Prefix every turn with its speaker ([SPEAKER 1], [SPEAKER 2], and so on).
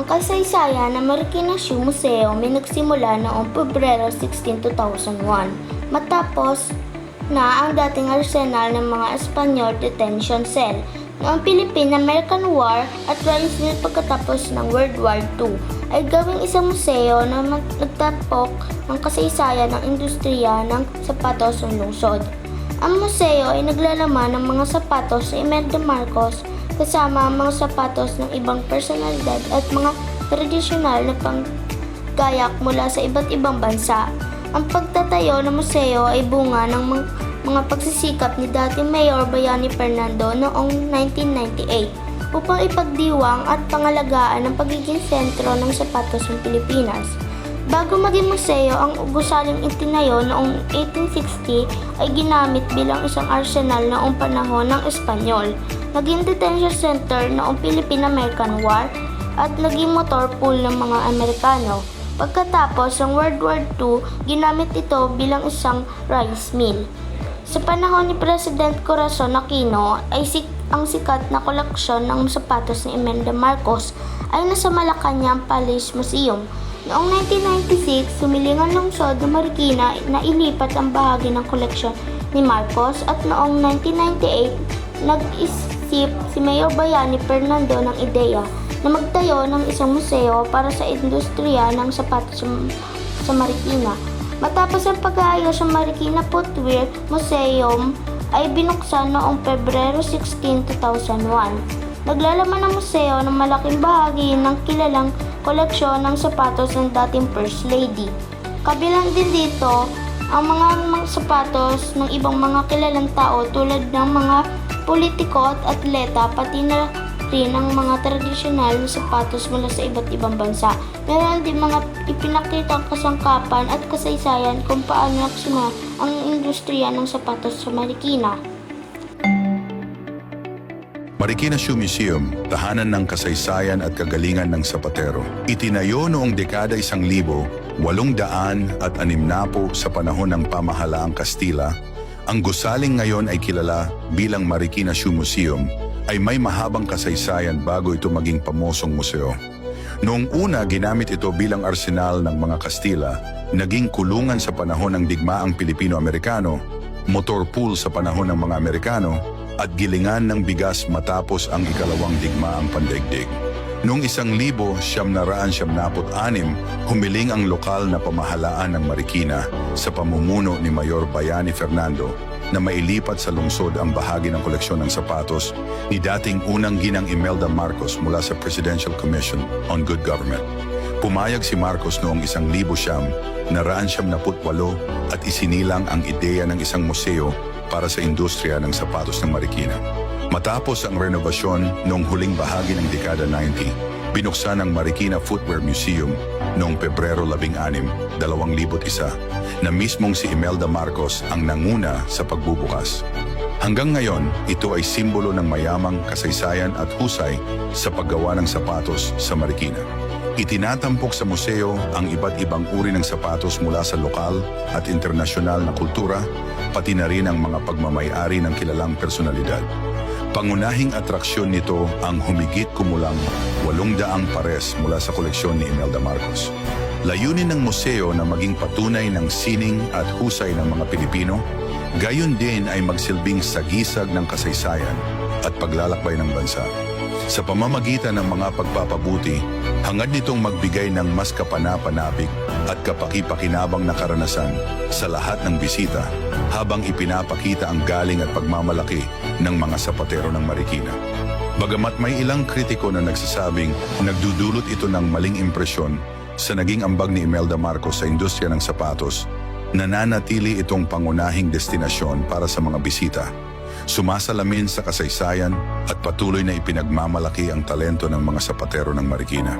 [SPEAKER 1] kasaysayan ng Marikina Shoe Museo ay nagsimula noong Pebrero 16, 2001 matapos na ang dating arsenal ng mga Espanyol detention cell noong Philippine-American War at rice mill pagkatapos ng World War II ay gawing isang museo na nagtatapok ng kasaysayan ng industriya ng sapatos ng lungsod. Ang museo ay naglalaman ng mga sapatos ni Imelda Marcos kasama ang mga sapatos ng ibang personalidad at mga tradisyonal na panggayak mula sa iba't ibang bansa. Ang pagtatayo ng museo ay bunga ng mga pagsisikap ni dating Mayor Bayani Fernando noong 1998 upang ipagdiwang at pangalagaan ang pagiging sentro ng sapatos ng Pilipinas. Bago maging museo, ang gusaling itinayo noong 1860 ay ginamit bilang isang arsenal noong panahon ng Espanyol. Naging detention center noong Philippine-American War at naging motor pool ng mga Amerikano. Pagkatapos ng World War II, ginamit ito bilang isang rice mill. Sa panahon ni President Corazon Aquino ay ang sikat na koleksyon ng sapatos ni Imelda Marcos ay nasa Malacañang Palace Museum. Noong 1996, humiling ang lungsod ng Marikina na ilipat ang bahagi ng koleksyon ni Marcos at noong 1998, nag-isip si Mayor Bayani Fernando ng ideya na magtayo ng isang museo para sa industriya ng sapatos sa Marikina. Matapos ang pag-aayos sa Marikina Footwear Museum ay binuksan noong Pebrero 16, 2001. Naglalaman ang museo ng malaking bahagi ng kilalang koleksyon ng sapatos ng dating First Lady. Kabilang din dito ang mga sapatos ng ibang mga kilalang tao tulad ng mga politiko at atleta pati na rin ang mga tradisyonal na sapatos mula sa iba't ibang bansa. Meron din mga ipinakitang kasangkapan at kasaysayan kung paano nagsimula ang industriya ng sapatos sa Marikina.
[SPEAKER 2] Marikina Shoe Museum, tahanan ng kasaysayan at kagalingan ng sapatero. Itinayo noong dekada 1860 sa panahon ng pamahalaang Kastila, ang gusaling ngayon ay kilala bilang Marikina Shoe Museum ay may mahabang kasaysayan bago ito maging pamosong museo. Noong una, ginamit ito bilang arsenal ng mga Kastila, naging kulungan sa panahon ng digmaang Pilipino-Amerikano, motor pool sa panahon ng mga Amerikano, at gilingan ng bigas matapos ang ikalawang digmaang pandaigdig. Noong 1976, humiling ang lokal na pamahalaan ng Marikina sa pamumuno ni Mayor Bayani Fernando na mailipat sa lungsod ang bahagi ng koleksyon ng sapatos ni dating unang ginang Imelda Marcos mula sa Presidential Commission on Good Government. Pumayag si Marcos noong 1978 at isinilang ang ideya ng isang museo para sa industriya ng sapatos ng Marikina. Matapos ang renovasyon noong huling bahagi ng dekada 90, binuksan ang Marikina Footwear Museum noong Pebrero 16, 2001 na mismong si Imelda Marcos ang nanguna sa pagbubukas. Hanggang ngayon, ito ay simbolo ng mayamang kasaysayan at husay sa paggawa ng sapatos sa Marikina. Itinatampok sa museo ang iba't ibang uri ng sapatos mula sa lokal at internasyonal na kultura, pati na rin ang mga pagmamay-ari ng kilalang personalidad. Pangunahing atraksyon nito ang humigit kumulang 800 pares mula sa koleksyon ni Imelda Marcos. Layunin ng museo na maging patunay ng sining at husay ng mga Pilipino, gayon din ay magsilbing sagisag ng kasaysayan at paglalakbay ng bansa. Sa pamamagitan ng mga pagpapabuti, hangad nitong magbigay ng mas kapana-panapig at kapaki-pakinabang na karanasan sa lahat ng bisita habang ipinapakita ang galing at pagmamalaki ng mga sapatero ng Marikina. Bagamat may ilang kritiko na nagsasabing nagdudulot ito ng maling impresyon sa naging ambag ni Imelda Marcos sa industriya ng sapatos, nananatili itong pangunahing destinasyon para sa mga bisita. Sumasalamin sa kasaysayan at patuloy na ipinagmamalaki ang talento ng mga sapatero ng Marikina.